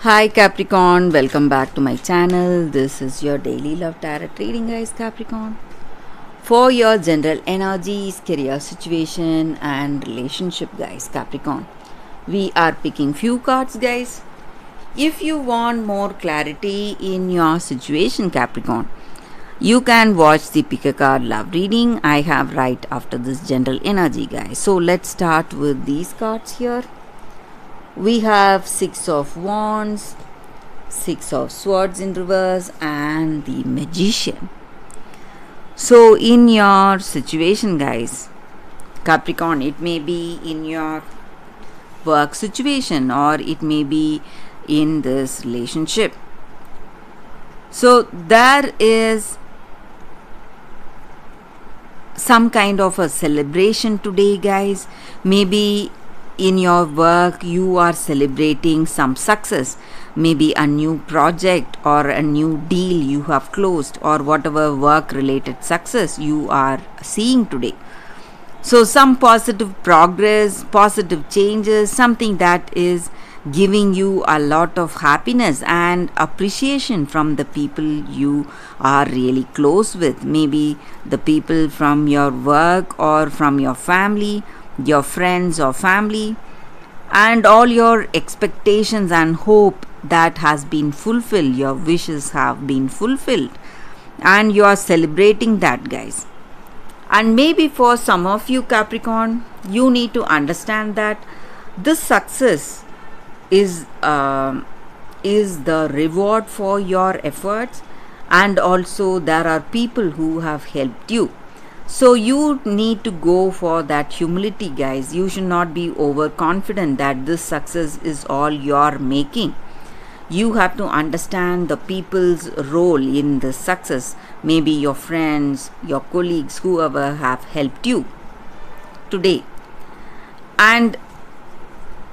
Hi Capricorn, welcome back to my channel. This is your daily love tarot reading, guys. Capricorn, for your general energies, career situation and relationship, guys. Capricorn, we are picking few cards, guys. If you want more clarity in your situation, Capricorn, you can watch the pick a card love reading I have right after this general energy, guys. So let's start with these cards here. We have Six of Wands, Six of Swords in reverse and the Magician. So in your situation, guys, Capricorn, it may be in your work situation or it may be in this relationship. So there is some kind of a celebration today, guys. Maybe in your work you are celebrating some success, maybe a new project or a new deal you have closed or whatever work related success you are seeing today. So some positive progress, positive changes, something that is giving you a lot of happiness and appreciation from the people you are really close with, maybe the people from your work or from your family, your friends or family, and all your expectations and hope that has been fulfilled, your wishes have been fulfilled and you are celebrating that, guys. And maybe for some of you, Capricorn, you need to understand that this success is the reward for your efforts, and also there are people who have helped you. So you need to go for that humility, guys. You should not be overconfident that this success is all you're making. You have to understand the people's role in this success, maybe your friends, your colleagues, whoever have helped you today. And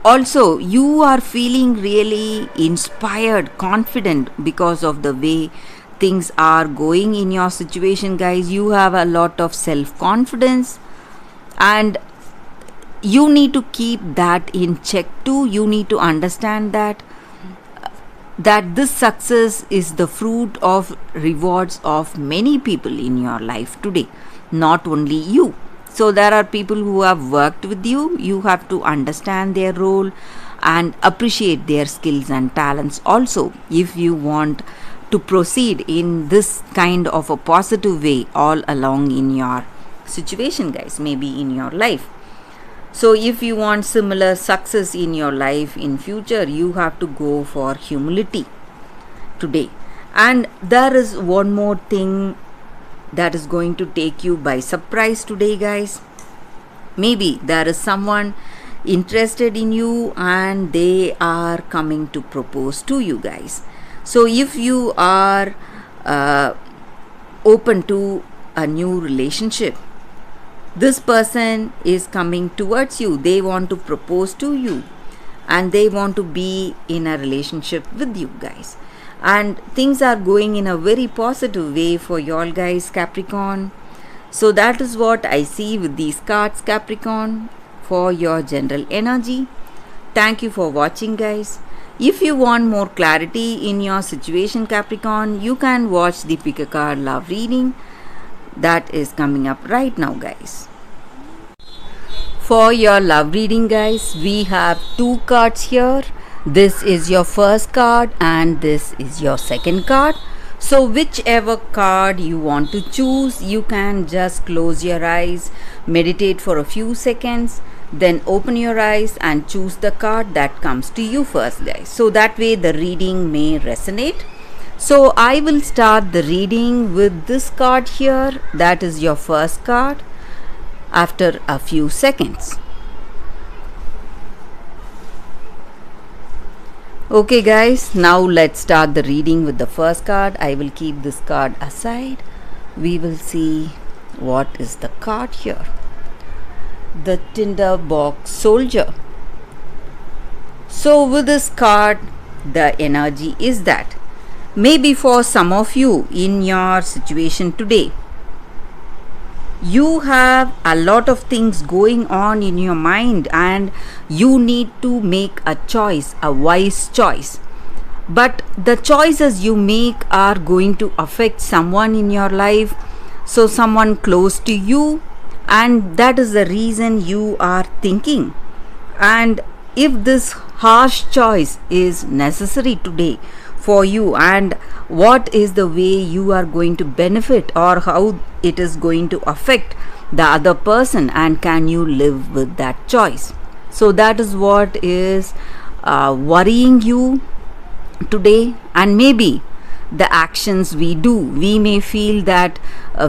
also you are feeling really inspired, confident because of the way things are going in your situation, guys. You have a lot of self-confidence and you need to keep that in check too. You need to understand that this success is the fruit of rewards of many people in your life today, not only you. So there are people who have worked with you. You have to understand their role and appreciate their skills and talents also if you want to proceed in this kind of a positive way all along in your situation, guys, maybe in your life. So if you want similar success in your life in future, you have to go for humility today. And there is one more thing that is going to take you by surprise today, guys. Maybe there is someone interested in you and they are coming to propose to you, guys. So if you are open to a new relationship, this person is coming towards you. They want to propose to you and they want to be in a relationship with you, guys. And things are going in a very positive way for y'all, guys, Capricorn. So that is what I see with these cards, Capricorn, for your general energy. Thank you for watching, guys. If you want more clarity in your situation, Capricorn, you can watch the pick a card love reading that is coming up right now, guys. For your love reading, guys, we have two cards here. This is your first card and this is your second card. So whichever card you want to choose, you can just close your eyes, meditate for a few seconds, then open your eyes and choose the card that comes to you first, guys. So that way the reading may resonate. So I will start the reading with this card here. That is your first card after a few seconds. Okay, guys, now let's start the reading with the first card. I will keep this card aside. We will see what is the card here. The Tinderbox Soldier. So with this card, the energy is that maybe for some of you in your situation today, you have a lot of things going on in your mind and you need to make a choice, a wise choice. but the choices you make are going to affect someone in your life, so someone close to you, and that is the reason you are thinking. And if this harsh choice is necessary today for you, and what is the way you are going to benefit, or how it is going to affect the other person, and can you live with that choice? So that is what is worrying you today. And maybe the actions we do, we may feel that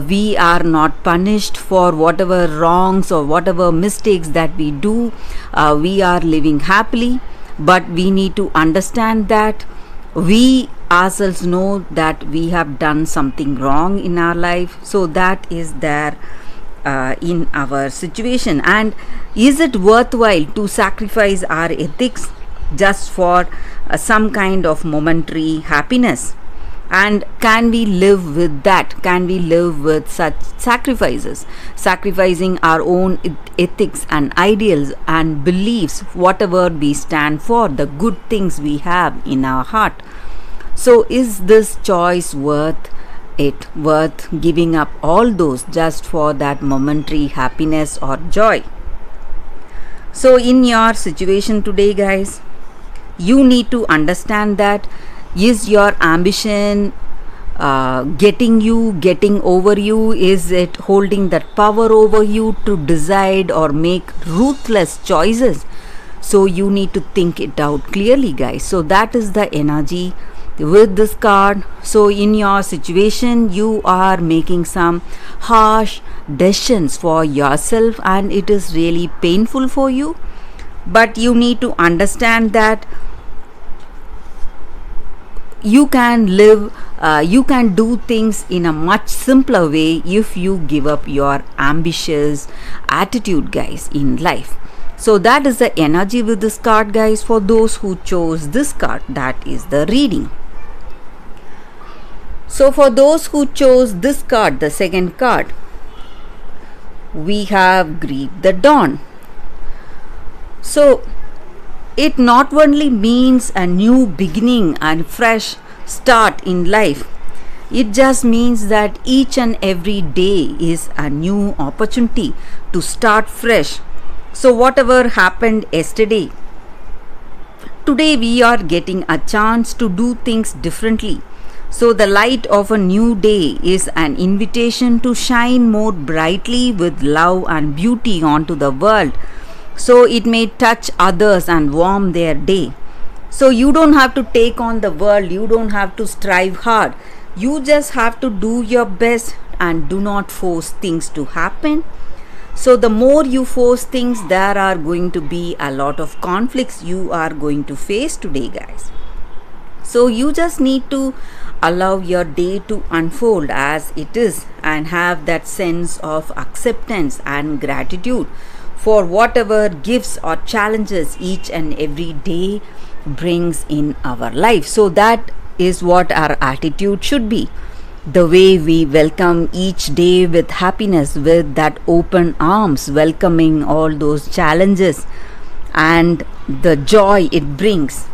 we are not punished for whatever wrongs or whatever mistakes that we do. We are living happily, but we need to understand that we ourselves know that we have done something wrong in our life. So that is there in our situation. And is it worthwhile to sacrifice our ethics just for some kind of momentary happiness? And can we live with that? Can we live with such sacrifices, sacrificing our own ethics and ideals and beliefs, whatever we stand for, the good things we have in our heart? So is this choice worth it, worth giving up all those just for that momentary happiness or joy? So in your situation today, guys, you need to understand that, is your ambition getting over you? Is it holding that power over you to decide or make ruthless choices? So you need to think it out clearly, guys. So that is the energy with this card. So in your situation, you are making some harsh decisions for yourself, and it is really painful for you. But you need to understand that you can live, you can do things in a much simpler way if you give up your ambitious attitude, guys, in life. So that is the energy with this card, guys. For those who chose this card, that is the reading. So for those who chose this card, the second card, we have Greet the Dawn. So it not only means a new beginning and fresh start in life, it just means that each and every day is a new opportunity to start fresh. So whatever happened yesterday, today we are getting a chance to do things differently. So the light of a new day is an invitation to shine more brightly with love and beauty onto the world. So it may touch others and warm their day. So you don't have to take on the world, you don't have to strive hard. You just have to do your best and do not force things to happen. So the more you force things, there are going to be a lot of conflicts you are going to face today, guys. So you just need to allow your day to unfold as it is, and have that sense of acceptance and gratitude for whatever gifts or challenges each and every day brings in our life. So that is what our attitude should be. The way we welcome each day with happiness, with that open arms, welcoming all those challenges and the joy it brings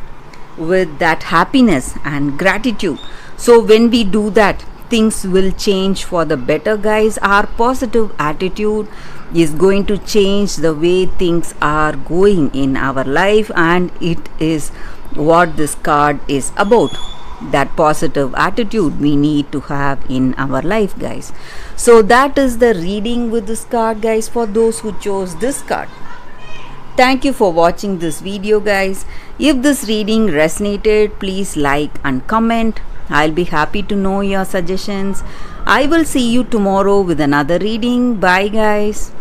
with that happiness and gratitude. So when we do that, things will change for the better, guys. Our positive attitude is going to change the way things are going in our life, and it is what this card is about. That positive attitude we need to have in our life, guys. So that is the reading with this card, guys, for those who chose this card. Thank you for watching this video, guys. If this reading resonated, please like and comment. I'll be happy to know your suggestions. I will see you tomorrow with another reading. Bye, guys.